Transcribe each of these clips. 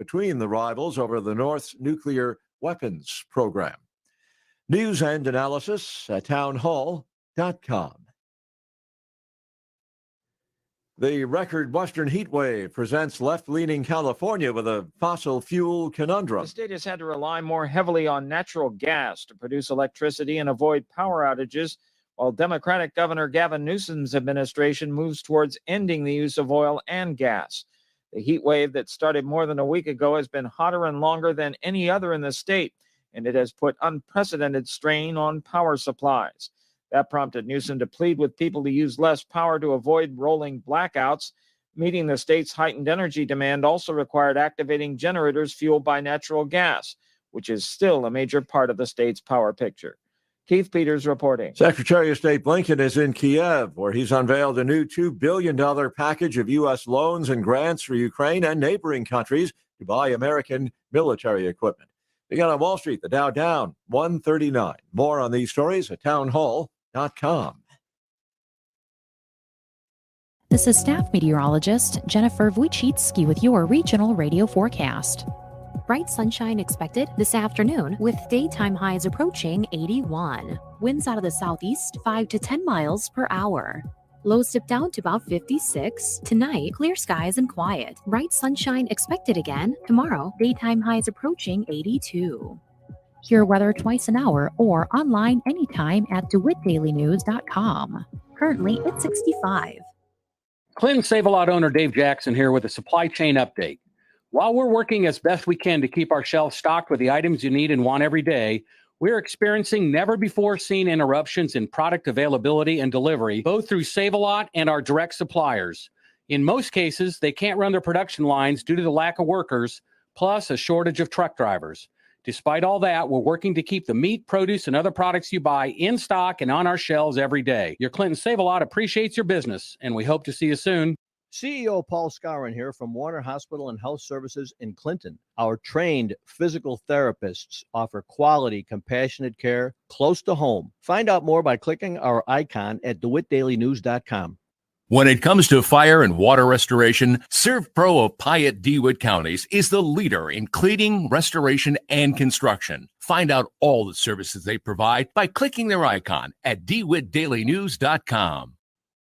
between the rivals over the North's nuclear weapons program. News and analysis at townhall.com. The record Western heat wave presents left-leaning California with a fossil fuel conundrum. The state has had to rely more heavily on natural gas to produce electricity and avoid power outages, while Democratic Governor Gavin Newsom's administration moves towards ending the use of oil and gas. The heat wave that started more than a week ago has been hotter and longer than any other in the state, and it has put unprecedented strain on power supplies. That prompted Newsom to plead with people to use less power to avoid rolling blackouts. Meeting the state's heightened energy demand also required activating generators fueled by natural gas, which is still a major part of the state's power picture. Keith Peters reporting. Secretary of State Blinken is in Kiev, where he's unveiled a new $2 billion package of U.S. loans and grants for Ukraine and neighboring countries to buy American military equipment. Again on Wall Street, the Dow down 139. More on these stories at townhall.com. This is staff meteorologist Jennifer Wojcicki with your regional radio forecast. Bright sunshine expected this afternoon with daytime highs approaching 81. Winds out of the southeast 5 to 10 miles per hour. Lows dip down to about 56. Tonight, clear skies and quiet. Bright sunshine expected again. Tomorrow, daytime highs approaching 82. Hear weather twice an hour or online anytime at DeWittDailyNews.com. Currently, it's 65. Clinton Save-A-Lot owner Dave Jackson here with a supply chain update. While we're working as best we can to keep our shelves stocked with the items you need and want every day, we're experiencing never-before-seen interruptions in product availability and delivery, both through Save-A-Lot and our direct suppliers. In most cases, they can't run their production lines due to the lack of workers, plus a shortage of truck drivers. Despite all that, we're working to keep the meat, produce, and other products you buy in stock and on our shelves every day. Your Clinton Save-A-Lot appreciates your business, and we hope to see you soon. CEO Paul Skowron here from Warner Hospital and Health Services in Clinton. Our trained physical therapists offer quality, compassionate care close to home. Find out more by clicking our icon at DeWittDailyNews.com. When it comes to fire and water restoration, ServPro of Piatt DeWitt counties is the leader in cleaning, restoration, and construction. Find out all the services they provide by clicking their icon at DeWittDailyNews.com.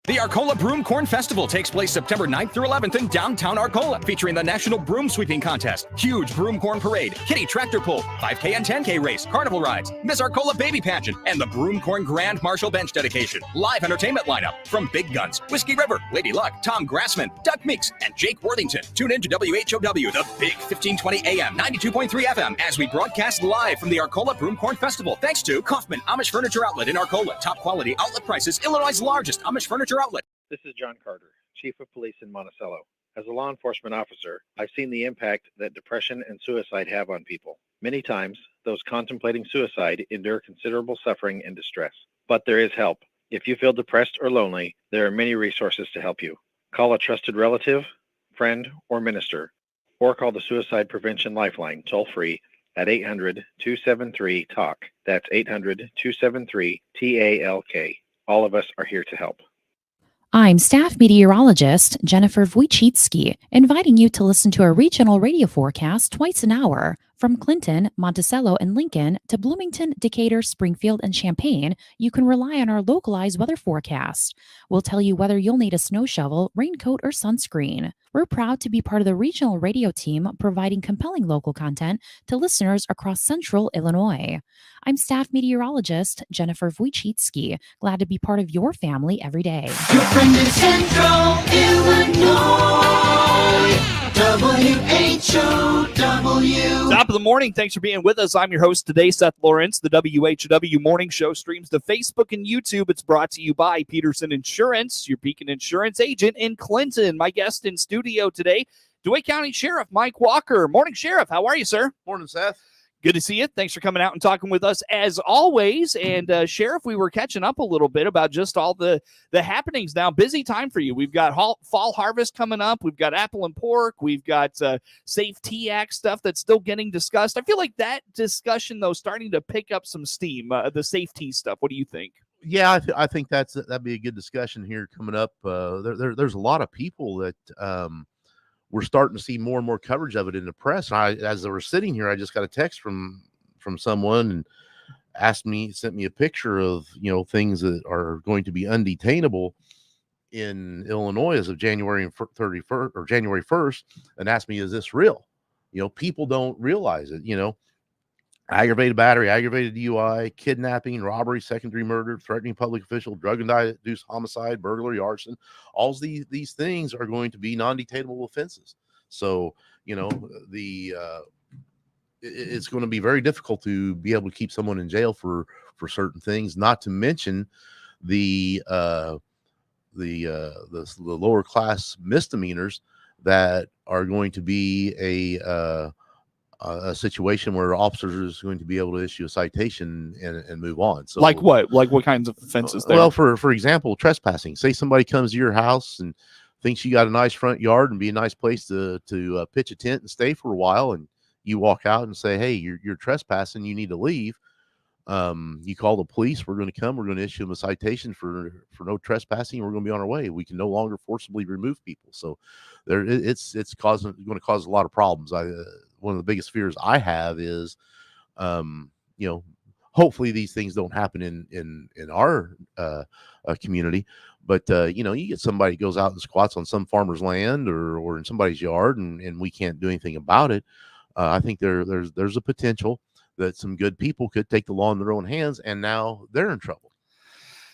The Arcola Broom Corn Festival takes place September 9th through 11th in downtown Arcola, featuring the National Broom Sweeping Contest, huge broom corn parade, kitty tractor pull, 5K and 10K race, carnival rides, Miss Arcola Baby Pageant, and the Broom Corn Grand Marshal Bench dedication. Live entertainment lineup from Big Guns, Whiskey River, Lady Luck, Tom Grassman, Doug Meeks, and Jake Worthington. Tune in to WHOW, the big 1520 AM, 92.3 FM, as we broadcast live from the Arcola Broom Corn Festival. Thanks to Kaufman Amish Furniture Outlet in Arcola. Top quality outlet prices, Illinois' largest Amish furniture outlet. This is John Carter, Chief of Police in Monticello. As a law enforcement officer, I've seen the impact that depression and suicide have on people. Many times, those contemplating suicide endure considerable suffering and distress. But there is help. If you feel depressed or lonely, there are many resources to help you. Call a trusted relative, friend, or minister, or call the Suicide Prevention Lifeline toll-free at 800-273-TALK. That's 800-273-TALK. All of us are here to help. I'm staff meteorologist Jennifer Wojcicki, inviting you to listen to a regional radio forecast twice an hour. From Clinton, Monticello, and Lincoln to Bloomington, Decatur, Springfield, and Champaign, you can rely on our localized weather forecast. We'll tell you whether you'll need a snow shovel, raincoat, or sunscreen. We're proud to be part of the regional radio team providing compelling local content to listeners across central Illinois. I'm staff meteorologist Jennifer Wojcicki, glad to be part of your family every day. Your friend in central Illinois, WHOW. Top of the morning. Thanks for being with us. I'm your host today, Seth Lawrence. The WHW Morning Show streams to Facebook and YouTube. It's brought to you by Peterson Insurance, your Beacon Insurance agent in Clinton. My guest in studio today, DeWitt County Sheriff Mike Walker. Morning, Sheriff. How are you, sir? Morning, Seth. Good to see you. Thanks for coming out and talking with us as always. And Sheriff, we were catching up a little bit about just all the happenings now. Busy time for you. We've got fall harvest coming up. We've got apple and pork. We've got Safety Act stuff that's still getting discussed. I feel like that discussion, though, starting to pick up some steam, the safety stuff. What do you think? Yeah, I think that'd be a good discussion here coming up. There's a lot of people that we're starting to see more and more coverage of it in the press. And as I was sitting here, I just got a text from someone and sent me a picture of, things that are going to be undetainable in Illinois as of January 31st or January 1st, and asked me, is this real? People don't realize it, aggravated battery, aggravated DUI, kidnapping, robbery, second-degree murder, threatening public official, drug-induced homicide, burglary, arson. All these things are going to be non-detainable offenses. So, it's going to be very difficult to be able to keep someone in jail for certain things, not to mention the lower class misdemeanors that are going to be a situation where officers is going to be able to issue a citation and move on. So like what kinds of offenses there? Well, for example, trespassing. Say somebody comes to your house and thinks you got a nice front yard and be a nice place to pitch a tent and stay for a while, and you walk out and say, hey, you're trespassing, you need to leave. You call the police, we're going to come, we're going to issue them a citation for no trespassing, we're going to be on our way. We can no longer forcibly remove people. So it's going to cause a lot of problems. One of the biggest fears I have is, hopefully these things don't happen in our community, but you get somebody who goes out and squats on some farmer's land or in somebody's yard, and we can't do anything about it. I think there's a potential that some good people could take the law in their own hands, and now they're in trouble.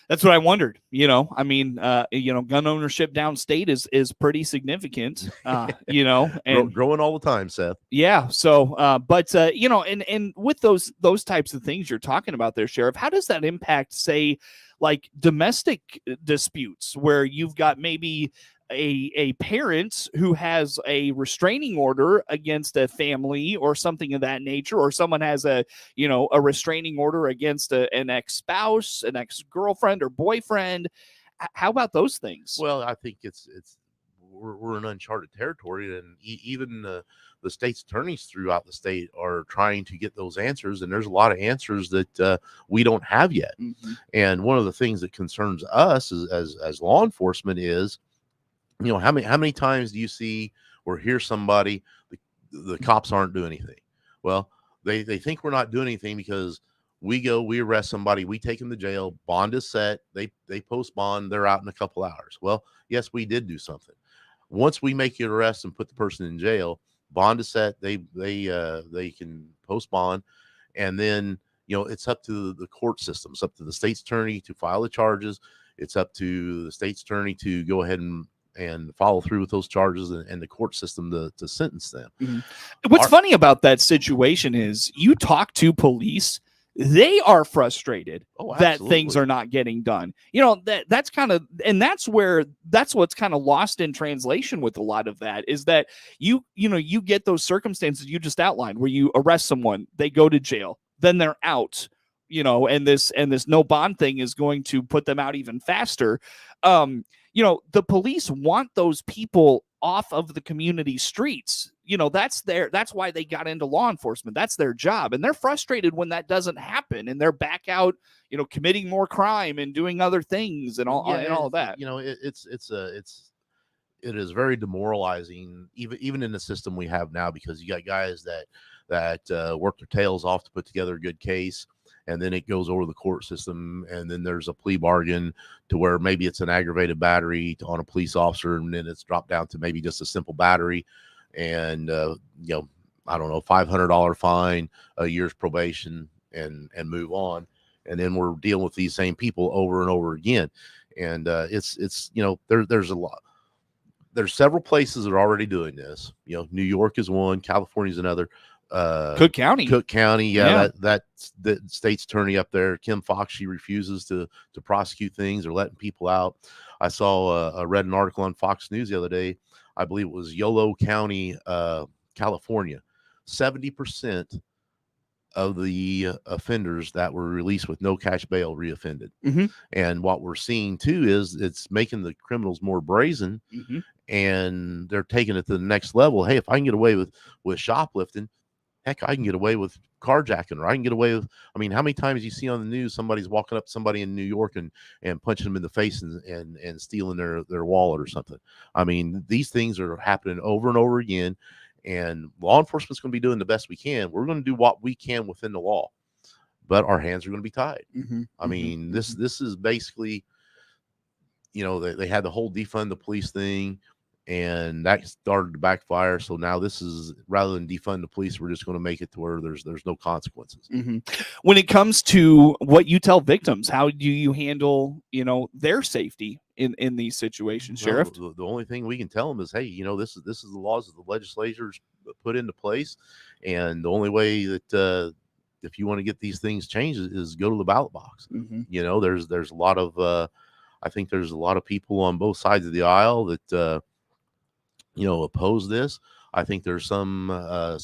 That's what I wondered. Gun ownership downstate is pretty significant. And growing all the time, Seth. Yeah. So, and with those types of things you're talking about there, Sheriff, how does that impact, say, like domestic disputes where you've got maybe a parent who has a restraining order against a family or something of that nature, or someone has a restraining order against an ex-spouse, an ex-girlfriend or boyfriend? How about those things? Well, I think we're in uncharted territory, and even the state's attorneys throughout the state are trying to get those answers, and there's a lot of answers that we don't have yet. Mm-hmm. And one of the things that concerns us as law enforcement is, how many times do you see or hear somebody, the cops aren't doing anything? Well, they think we're not doing anything because we arrest somebody, we take them to jail, bond is set, they post bond, they're out in a couple hours. Well, yes, we did do something. Once we make your arrest and put the person in jail, bond is set, they can post bond, and then it's up to the court system. It's up to the state's attorney to file the charges. It's up to the state's attorney to go ahead and follow through with those charges, and the court system to sentence them. Mm-hmm. What's funny about that situation is you talk to police, they are frustrated that things are not getting done. That's kind of, and that's what's kind of lost in translation with a lot of that, is that you get those circumstances you just outlined where you arrest someone, they go to jail, then they're out, and this no bond thing is going to put them out even faster. The police want those people off of the community streets. That's why they got into law enforcement. That's their job. And they're frustrated when that doesn't happen, and they're back out, committing more crime and doing other things and all of that. It is very demoralizing, even in the system we have now, because you got guys that work their tails off to put together a good case, and then it goes over the court system, and then there's a plea bargain to where maybe it's an aggravated battery on a police officer, and then it's dropped down to maybe just a simple battery, and I don't know, $500 fine, a year's probation, and move on. And then we're dealing with these same people over and over again, and there's a lot. There's several places that are already doing this. New York is one, California's another. Cook County, yeah. That's the state's attorney up there, Kim Fox. She refuses to prosecute things or letting people out. I read an article on Fox News the other day. I believe it was Yolo County, California. 70% of the offenders that were released with no cash bail reoffended. Mm-hmm. And what we're seeing too is it's making the criminals more brazen, mm-hmm. and they're taking it to the next level. Hey, if I can get away with shoplifting, Heck, I can get away with carjacking, or I can get away with, I mean, how many times you see on the news somebody's walking up to somebody in New York and punching them in the face and stealing their wallet or something. I mean, these things are happening over and over again, and law enforcement's going to be doing the best we can. We're going to do what we can within the law, but our hands are going to be tied. I mean, this is basically, they had the whole defund the police thing, and that started to backfire. So now this is, rather than defund the police, we're just going to make it to where there's no consequences. When it comes to what you tell victims, how do you handle, their safety in these situations, Sheriff? The only thing we can tell them is, hey, this is the laws that the legislators put into place, and the only way that if you want to get these things changed is go to the ballot box. There's a lot of I think there's a lot of people on both sides of the aisle that oppose this. I think there's some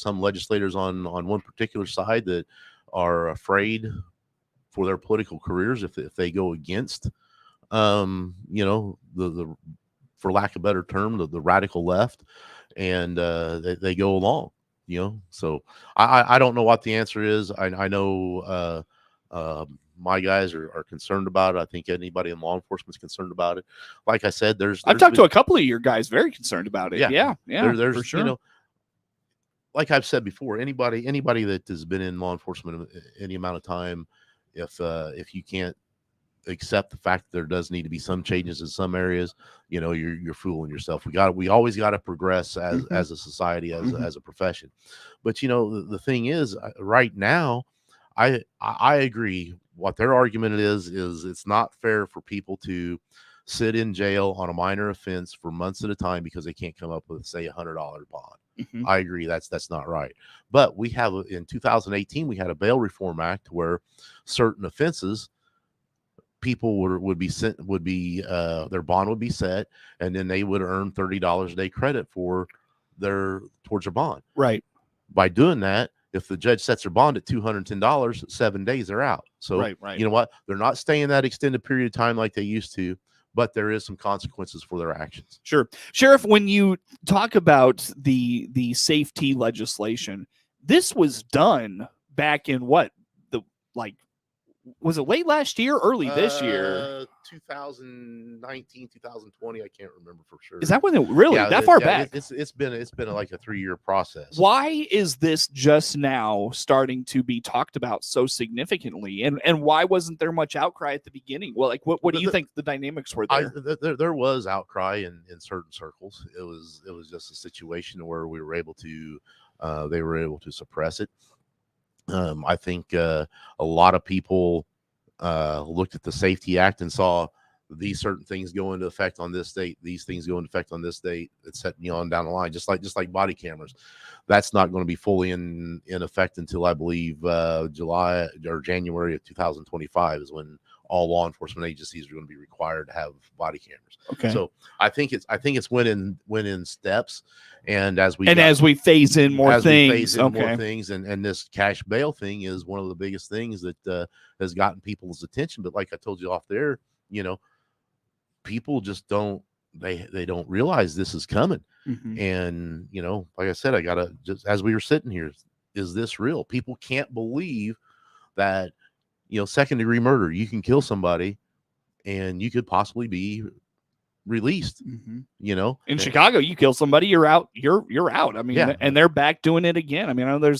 legislators on one particular side that are afraid for their political careers if they go against the for lack of a better term, the radical left, and they go along. So I don't know what the answer is. I know my guys are concerned about it. I think anybody in law enforcement is concerned about it. Like I said, I've talked to a couple of your guys very concerned about it. Yeah. There's for sure. Like I've said before, anybody that has been in law enforcement any amount of time, if you can't accept the fact that there does need to be some changes in some areas, you're fooling yourself. We always got to progress as a society, as a profession. But the thing is, right now, I agree. What their argument is it's not fair for people to sit in jail on a minor offense for months at a time because they can't come up with, say, $100 bond. I agree. That's not right. But we have, in 2018, we had a bail reform act where certain offenses, people would be their bond would be set, and then they would earn $30 a day credit towards their bond. Right. By doing that, if the judge sets their bond at $210, 7 days they're out. So right. You know what? They're not staying that extended period of time like they used to, but there is some consequences for their actions. Sure. Sheriff, when you talk about the safety legislation, this was done back in was it late last year, early this year? 2019, 2020. I can't remember for sure. Is that when that far back? It's been like a 3-year process. Why is this just now starting to be talked about so significantly? And why wasn't there much outcry at the beginning? Well, what do you think the dynamics were there? There was outcry in certain circles. It was just a situation where we were able to they were able to suppress it. I think a lot of people looked at the Safety Act and saw these certain things go into effect on this date. These things go into effect on this date. It's setting you on down the line, just like body cameras. That's not going to be fully in effect until, I believe, July or January of 2025 is when all law enforcement agencies are going to be required to have body cameras. Okay. So I think it's went in steps, and as we phase in more things, more things, and this cash bail thing is one of the biggest things that has gotten people's attention. But like I told you off there, people just don't realize this is coming. And like I said, I gotta, just as we were sitting here, is this real? People can't believe that second-degree murder, you can kill somebody and you could possibly be released. In Chicago, you kill somebody, you're out. You're out. I mean, and they're back doing it again. I mean, I know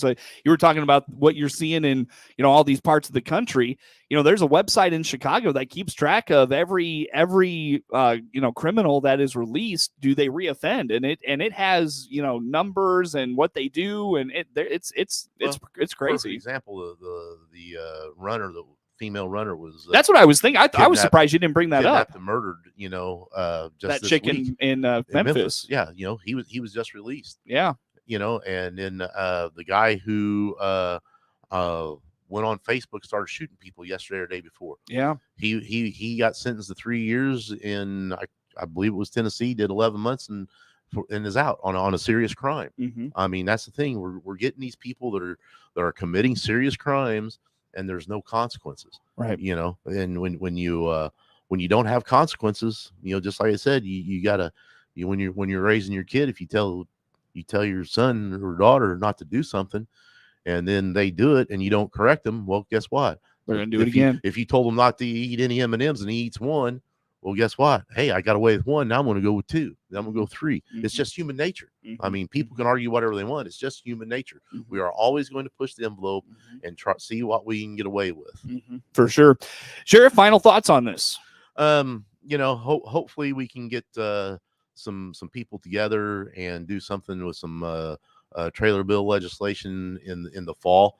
you were talking about what you're seeing in all these parts of the country. There's a website in Chicago that keeps track of every criminal that is released. Do they reoffend? And it has numbers and what they do, and it's crazy. For example, the runner, the female runner was. That's what I was thinking. I was surprised you didn't bring that up. And murdered, just that chicken in Memphis. Yeah, he was just released. Yeah, and then the guy who went on Facebook, started shooting people yesterday or the day before. Yeah, he got sentenced to 3 years in I believe it was Tennessee. Did 11 months and is out on a serious crime. I mean, that's the thing. We're getting these people that are committing serious crimes, and there's no consequences, right? And when you don't have consequences, just like I said, you gotta, when you're raising your kid, if you tell your son or daughter not to do something, and then they do it and you don't correct them, well, guess what? They're going to do it again. If you told them not to eat any M&Ms and he eats one, well, guess what? Hey, I got away with one. Now I'm going to go with two. Then I'm going to go 3. It's just human nature. I mean, people can argue whatever they want. It's just human nature. We are always going to push the envelope and try see what we can get away with. For sure. Sheriff, final thoughts on this? Hopefully we can get some people together and do something with some trailer bill legislation in the fall.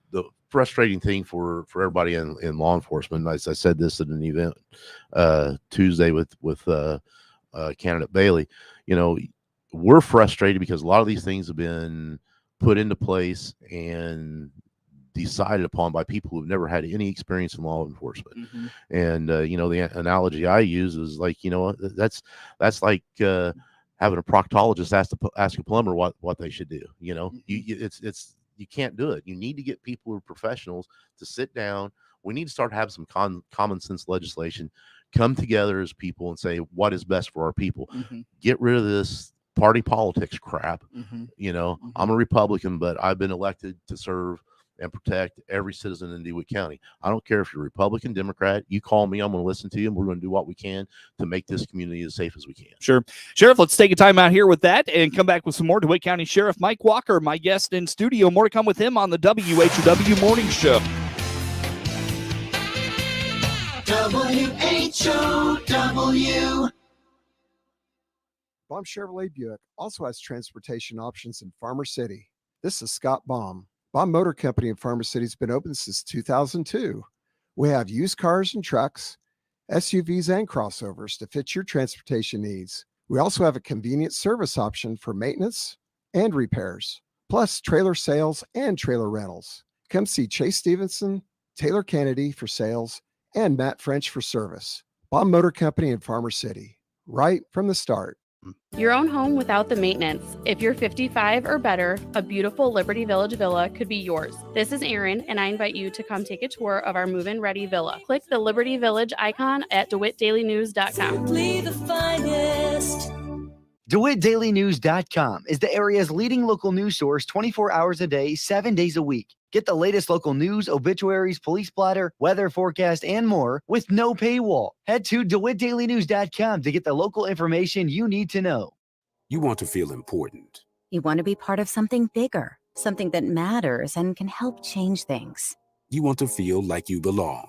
The frustrating thing for everybody in law enforcement, as I said this at an event Tuesday with candidate Bailey, we're frustrated because a lot of these things have been put into place and decided upon by people who've never had any experience in law enforcement. And the analogy I use is like, that's like having a proctologist ask a plumber what they should do. You can't do it. You need to get people who are professionals to sit down. We need to start having some common sense legislation, come together as people and say what is best for our people. Get rid of this party politics crap. I'm a Republican, but I've been elected to serve and protect every citizen in DeWitt County. I don't care if you're Republican, Democrat, you call me, I'm going to listen to you, and we're going to do what we can to make this community as safe as we can. Sure. Sheriff, let's take a time out here with that and come back with some more. DeWitt County Sheriff Mike Walker, my guest in studio. More to come with him on the WHOW Morning Show. WHOW. Baum Chevrolet Buick also has transportation options in Farmer City. This is Scott Baum. Baum Motor Company in Farmer City has been open since 2002. We have used cars and trucks, SUVs and crossovers to fit your transportation needs. We also have a convenient service option for maintenance and repairs, plus trailer sales and trailer rentals. Come see Chase Stevenson, Taylor Kennedy for sales, and Matt French for service. Baum Motor Company in Farmer City, right from the start. Your own home without the maintenance. If you're 55 or better, a beautiful Liberty Village villa could be yours. This is Erin, and I invite you to come take a tour of our move-in ready villa. Click the Liberty Village icon at DeWittDailyNews.com. Simply the finest. DeWittDailyNews.com is the area's leading local news source 24 hours a day, 7 days a week. Get the latest local news, obituaries, police blotter, weather forecast, and more with no paywall. Head to DeWittDailyNews.com to get the local information you need to know. You want to feel important. You want to be part of something bigger, something that matters and can help change things. You want to feel like you belong.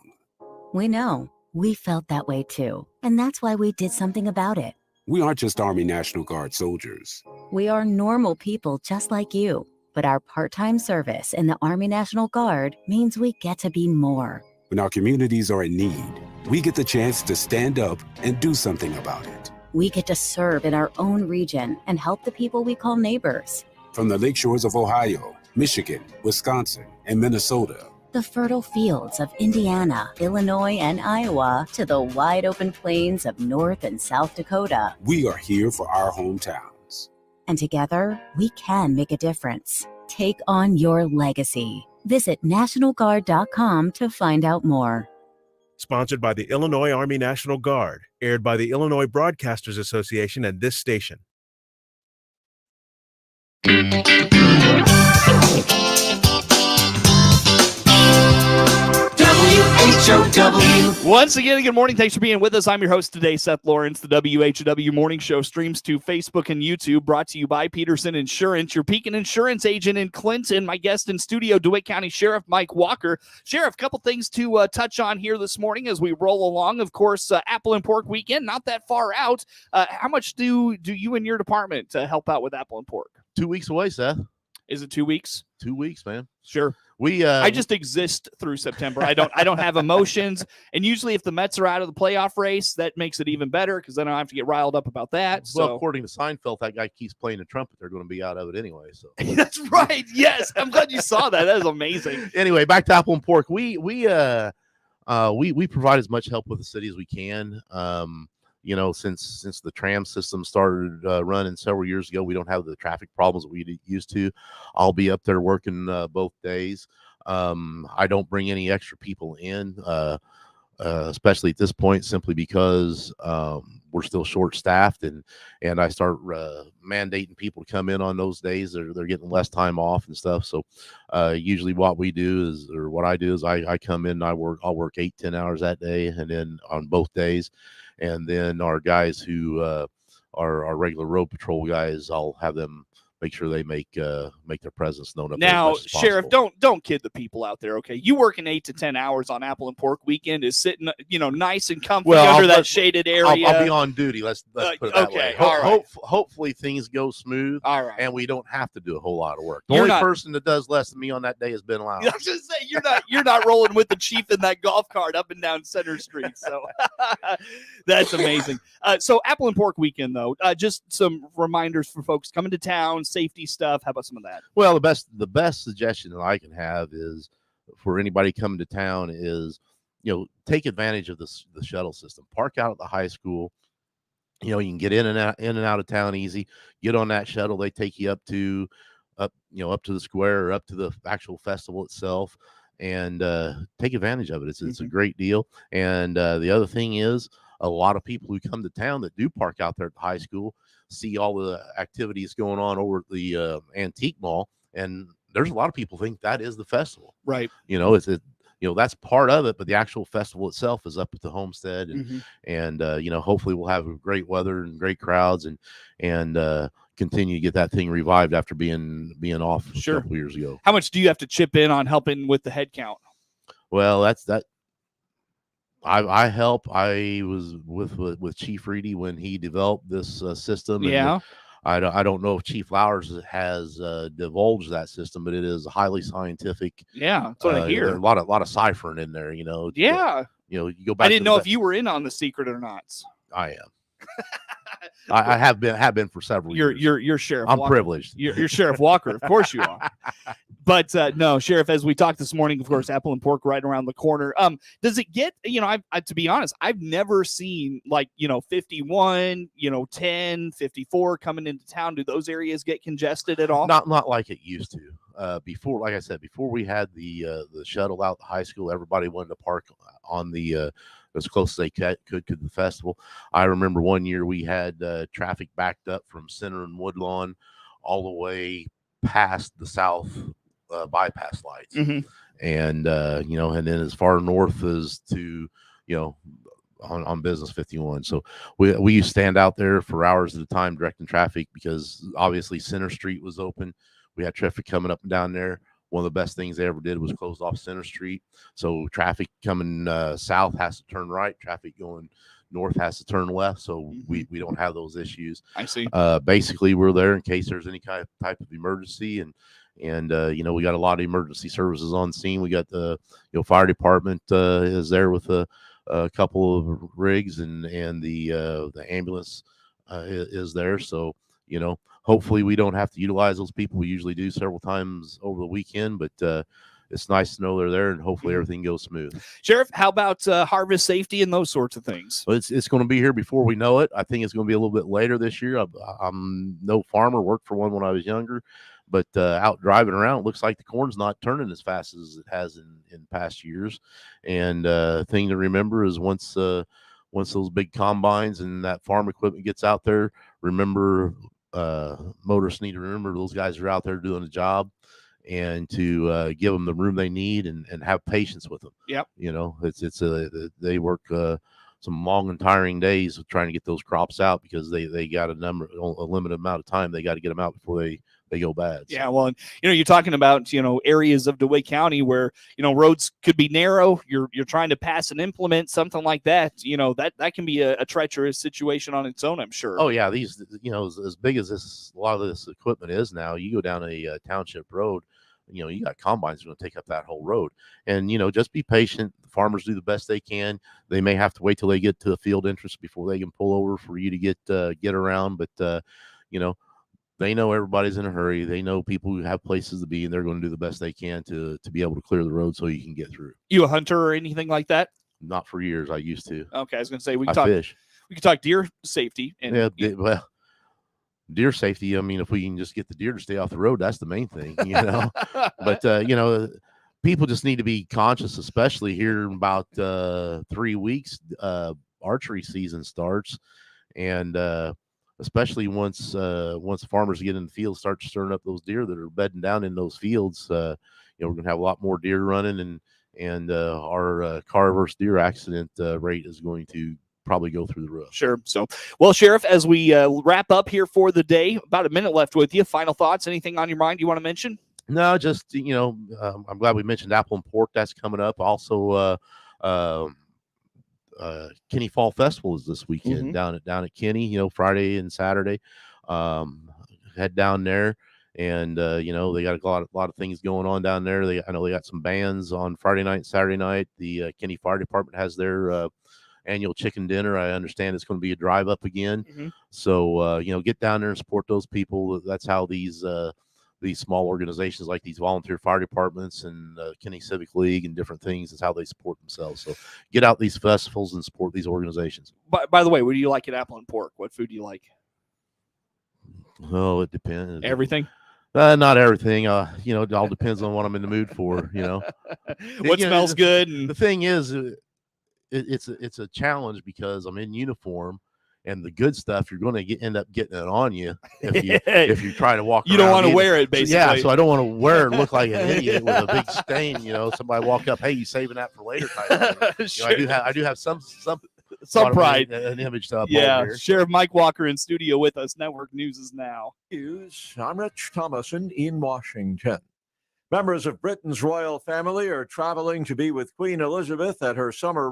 We know. We felt that way too. And that's why we did something about it. We aren't just Army National Guard soldiers. We are normal people just like you. But our part-time service in the Army National Guard means we get to be more. When our communities are in need, we get the chance to stand up and do something about it. We get to serve in our own region and help the people we call neighbors. From the lake shores of Ohio, Michigan, Wisconsin, and Minnesota, the fertile fields of Indiana, Illinois, and Iowa, to the wide open plains of North and South Dakota. We are here for our hometowns. And together, we can make a difference. Take on your legacy. Visit NationalGuard.com to find out more. Sponsored by the Illinois Army National Guard. Aired by the Illinois Broadcasters Association and this station. WHOW. Once again, good morning. Thanks for being with us. I'm your host today, Seth Lawrence. The WHOW Morning Show streams to Facebook and YouTube, brought to you by Peterson Insurance, your Pekin Insurance agent in Clinton. My guest in studio, DeWitt County Sheriff Mike Walker. Sheriff, a couple things to touch on here this morning as we roll along. Of course, Apple and Pork Weekend, not that far out. How much do you and your department help out with Apple and Pork? 2 weeks away, Seth. Is it 2 weeks? 2 weeks, man. Sure. I just exist through September. I don't have emotions. And usually if the Mets are out of the playoff race, that makes it even better because then I don't have to get riled up about that. Well, according to Seinfeld, that guy keeps playing the trumpet. They're going to be out of it anyway. So that's right. Yes. I'm glad you saw that. That is amazing. Anyway, back to Apple and Pork. We provide as much help with the city as we can. Since the tram system started running several years ago, we don't have the traffic problems that we used to. I'll be up there working both days. I don't bring any extra people in. especially at this point, simply because we're still short staffed, and I start mandating people to come in on those days. They're getting less time off and stuff. So usually what I do is I come in and I'll work 8-10 hours that day, and then on both days, and then our guys who are our regular road patrol guys, I'll have them make sure they make their presence known up there as Now, much as Sheriff, possible. don't kid the people out there, okay? You working 8 to 10 hours on Apple and Pork weekend is sitting, nice and comfy under that shaded area. I'll be on duty. Let's put it that way. All right. Hopefully things go smooth. All right. And we don't have to do a whole lot of work. The only person that does less than me on that day has been Lounge. I was just saying, you're not rolling with the chief in that golf cart up and down Center Street. So that's amazing. So Apple and Pork weekend, though, just some reminders for folks coming to town, safety stuff. How about some of that? Well, the best suggestion that I can have is for anybody coming to town is, take advantage of the shuttle system. Park out at the high school. You can get in and out of town easy. Get on that shuttle. They take you up to the square or up to the actual festival itself, and take advantage of it. It's a great deal. And the other thing is, a lot of people who come to town that do park out there at the high school see all the activities going on over at the antique mall, and there's a lot of people think that is the festival. Right. That's part of it, but the actual festival itself is up at the homestead, and hopefully we'll have great weather and great crowds, and continue to get that thing revived after being off a couple years ago. How much do you have to chip in on helping with the head count? Well, that's that. I help. I was with Chief Reedy when he developed this system. Yeah. And I don't know if Chief Lowers has divulged that system, but it is highly scientific. Yeah, that's what I hear. A lot of ciphering in there. Yeah. You go back. I didn't know if you were in on the secret or not. I am. I have been for several years. You're Sheriff. I'm Walker. privileged. You're Sheriff Walker, of course you are. But no, Sheriff, as we talked this morning, of course, Apple and Pork right around the corner. Does it get, I to be honest, I've never seen 51, 10, 54 coming into town. Do those areas get congested at all? Not like it used to. Before, like I said, before we had the shuttle out to high school, everybody wanted to park on the as close as they could to the festival. I remember one year we had traffic backed up from Center and Woodlawn all the way past the south bypass lights, and and then as far north as to on Business 51. So we used to stand out there for hours at a time directing traffic, because obviously Center Street was open. We had traffic coming up and down there. One of the best things they ever did was closed off Center Street. So traffic coming south has to turn right. Traffic going north has to turn left. So we don't have those issues. I see. Basically, we're there in case there's any type of emergency. And we got a lot of emergency services on scene. We got the fire department is there with a couple of rigs, and the ambulance is there. So hopefully we don't have to utilize those people. We usually do several times over the weekend, but it's nice to know they're there, and hopefully everything goes smooth. Sheriff, how about harvest safety and those sorts of things? Well, it's going to be here before we know it. I think it's going to be a little bit later this year. I'm no farmer, worked for one when I was younger, but out driving around, it looks like the corn's not turning as fast as it has in past years. And thing to remember is once those big combines and that farm equipment gets out there, remember, motorists need to remember those guys are out there doing a job, and to give them the room they need, and have patience with them. Yep. They work some long and tiring days of trying to get those crops out, because they got a limited amount of time. They got to get them out before they go bad. So. Yeah, well, you're talking about areas of DeWitt County where roads could be narrow. You're trying to pass an implement, something like that. That can be a treacherous situation on its own, I'm sure. Oh yeah, these as big as a lot of this equipment is now, you go down a township road, you got combines going to take up that whole road, and just be patient. The farmers do the best they can. They may have to wait till they get to the field entrance before they can pull over for you to get around, but they know everybody's in a hurry. They know people who have places to be, and they're going to do the best they can to be able to clear the road so you can get through. You a hunter or anything like that? Not for years. I used to. Okay, I was going to say we I can fish. talk deer safety. And well, deer safety. I mean, if we can just get the deer to stay off the road, that's the main thing. But people just need to be conscious, especially here in about 3 weeks. Archery season starts, and especially once farmers get in the field, start stirring up those deer that are bedding down in those fields. We're going to have a lot more deer running, and our car versus deer accident rate is going to probably go through the roof. Sure. So, well, Sheriff, as we wrap up here for the day, about a minute left with you. Final thoughts? Anything on your mind you want to mention? No, just I'm glad we mentioned apple and pork. That's coming up. Also, Kenny Fall Festival is this weekend down at Kenny. Friday and Saturday. Head down there, and they got a lot of things going on down there. I know they got some bands on Friday night and Saturday night. The Kenny Fire Department has their annual chicken dinner. I understand it's going to be a drive up again. So get down there and support those people. That's how these small organizations like these volunteer fire departments and Kenny Civic League and different things is how they support themselves. So get out these festivals and support these organizations. By the way, what do you like at Apple and Pork? What food do you like? Oh, it depends. Everything? Not everything. It all depends on what I'm in the mood for. What smells good? The thing is, it's a challenge because I'm in uniform, and the good stuff you're going to end up getting it on you if you try to walk. You don't want to wear it, basically. Yeah, so I don't want to wear it, look like an idiot with a big stain. Somebody walk up, hey, you saving that for later? Sure. I do have some pride, an image to uphold here. Sheriff Mike Walker in studio with us. Network News is now. I'm Rich Thomason in Washington. Members of Britain's royal family are traveling to be with Queen Elizabeth at her summer